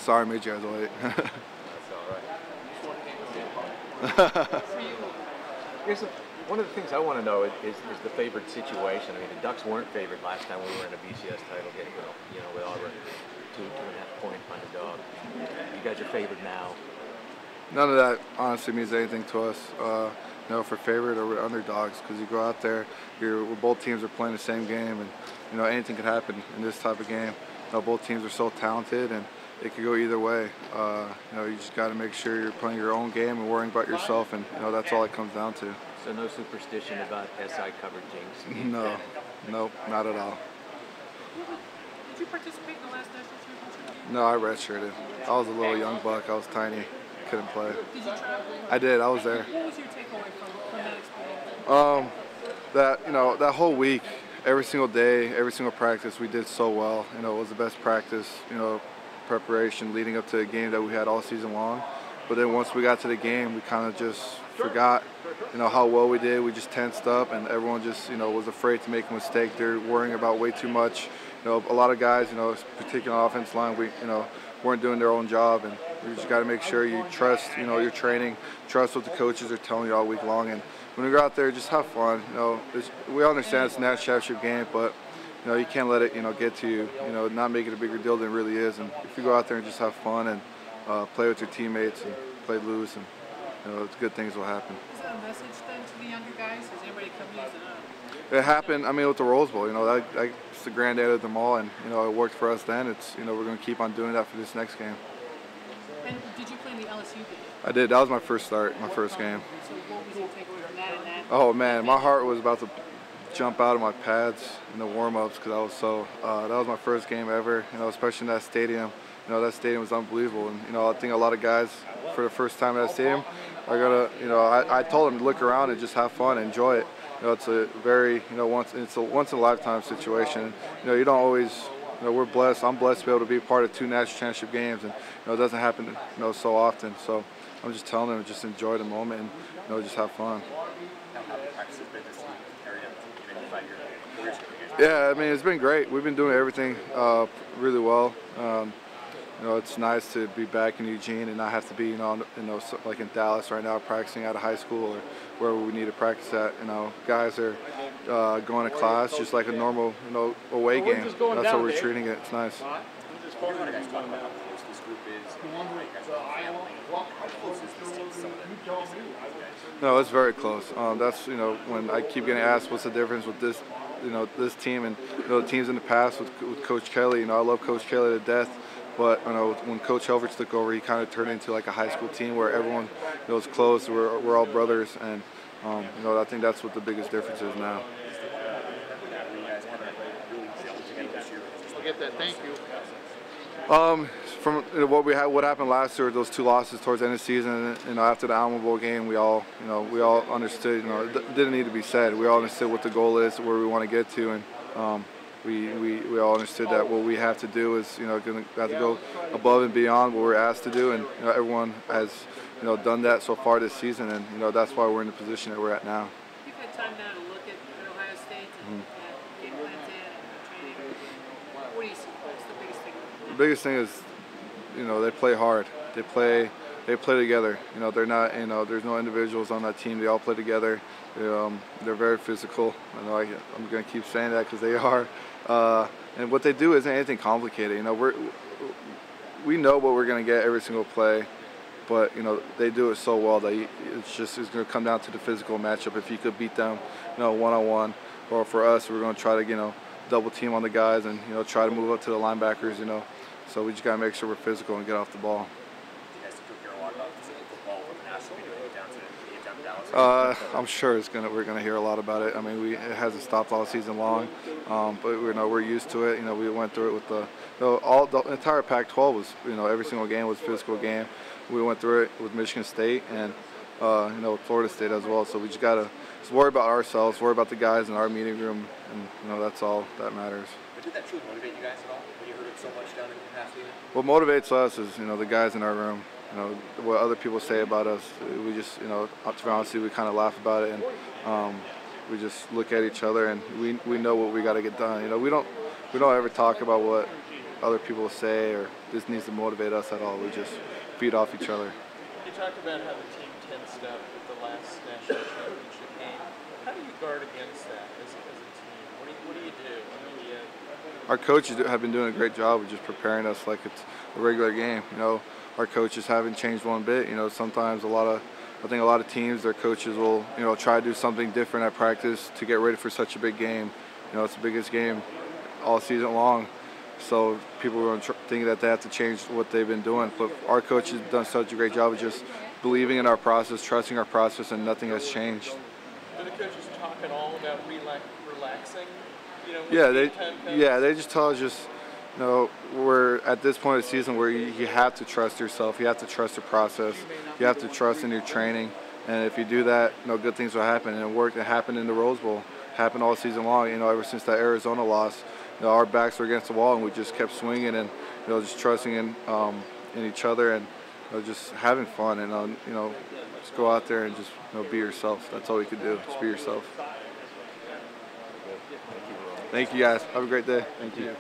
Sorry, I made you guys wait. That's all right. Here's one of the things I want to know is the favored situation. I mean, the Ducks weren't favored last time we were in a BCS title game, with Auburn, 2.5 point underdog. You guys are favored now. None of that honestly means anything to us. For favorite or we're underdogs, because you go out there, both teams are playing the same game, and anything could happen in this type of game. Both teams are so talented, and it could go either way. You just got to make sure you're playing your own game and worrying about yourself, and that's all it comes down to. So no superstition about SI covered jinx? No, nope, not at all. Did you participate in the last national championship? No, I redshirted. I was a little young buck. I was tiny. Couldn't play. Did you travel? I did. I was there. What was your takeaway from that experience? That whole week, every single day, every single practice, we did so well. It was the best practice, preparation leading up to a game that we had all season long. But then once we got to the game, we kind of just forgot, how well we did. We just tensed up, and everyone just, was afraid to make a mistake. They're worrying about way too much. A lot of guys, particularly on the offensive line, weren't doing their own job, and you just got to make sure you trust, your training, trust what the coaches are telling you all week long. And when you go out there, just have fun. We understand it's a national championship game, but you can't let it, get to you. Not make it a bigger deal than it really is. And if you go out there and just have fun and play with your teammates and play loose, and good things will happen. Is that a message then to the younger guys? Has anybody come use it up? It happened. With the Rose Bowl, that's the granddad of them all, and it worked for us then. It's we're going to keep on doing that for this next game. And did you play in the LSU game? I did. That was my first start, my first game. So what was your takeaway from that and that? Oh man, my heart was about to jump out of my pads in the warm-ups because I was so. That was my first game ever. Especially in that stadium. That stadium was unbelievable, and I think a lot of guys for the first time at that stadium are gonna. I told them to look around and just have fun, enjoy it. It's a very once in a lifetime situation. You don't always. We're blessed. I'm blessed to be able to be part of 2 national championship games, and it doesn't happen so often. So I'm just telling them just enjoy the moment and just have fun. Yeah, it's been great. We've been doing everything really well. It's nice to be back in Eugene and not have to be like in Dallas right now practicing out of high school or wherever we need to practice at. Guys are going to class just like a normal away game. That's how we're treating it. It's nice. No, it's very close. That's when I keep getting asked what's the difference with this this team and the teams in the past with Coach Kelly. I love Coach Kelly to death. But when Coach Helverts took over, he kind of turned into like a high school team where everyone is close. We're all brothers, and I think that's what the biggest difference is now. I'll get that. Thank you. From what happened last year, those 2 losses towards the end of the season, after the Alamo Bowl game, we all understood. It didn't need to be said. We all understood what the goal is, where we want to get to, and. We all understood that what we have to do is have to go above and beyond what we're asked to do, and everyone has done that so far this season, and that's why we're in the position that we're at now. You've had time now to look at Ohio State and game plans and training. What do you see? What's the biggest thing? The biggest thing is they play hard. They play together. They're not there's no individuals on that team. They all play together. They're very physical. I'm going to keep saying that because they are. And what they do isn't anything complicated. We know what we're going to get every single play, but they do it so well that it's going to come down to the physical matchup. If you could beat them, one-on-one, or for us, we're going to try to double team on the guys and try to move up to the linebackers. So we just got to make sure we're physical and get off the ball. I'm sure we're gonna hear a lot about it. It hasn't stopped all season long, but we're used to it. We went through it with the entire Pac-12 was every single game was a physical game. We went through it with Michigan State and Florida State as well. So we just gotta worry about ourselves, worry about the guys in our meeting room, and that's all that matters. But did that truly motivate you guys at all when you heard it so much down in the past season? What motivates us is the guys in our room. What other people say about us, we just, to be honest, we kind of laugh about it, and we just look at each other, and we know what we got to get done. We don't ever talk about what other people will say or this needs to motivate us at all. We just feed off each other. You talked about how the team tensed up at the last national championship game. How do you guard against that as a team? What do you do? I mean, Our coaches have been doing a great job of just preparing us like it's a regular game. You know, our coaches haven't changed one bit. You know, sometimes I think a lot of teams, their coaches will, you know, try to do something different at practice to get ready for such a big game. You know, it's the biggest game all season long. So people are going to think that they have to change what they've been doing. But our coach has done such a great job of just believing in our process, trusting our process, and nothing has changed. do the coaches talk at all about relaxing? You know, they just tell us just, you know, we're at this point of the season where you have to trust yourself, you have to trust the process, you have to trust in your training, and if you do that, you know, good things will happen. And it worked. It happened in the Rose Bowl, happened all season long. You know, ever since that Arizona loss, you know, our backs were against the wall, and we just kept swinging and, you know, just trusting in each other and, you know, just having fun and you know, just go out there and just, you know, be yourself. That's all you can do. Just be yourself. Thank you guys. Have a great day. Thank you.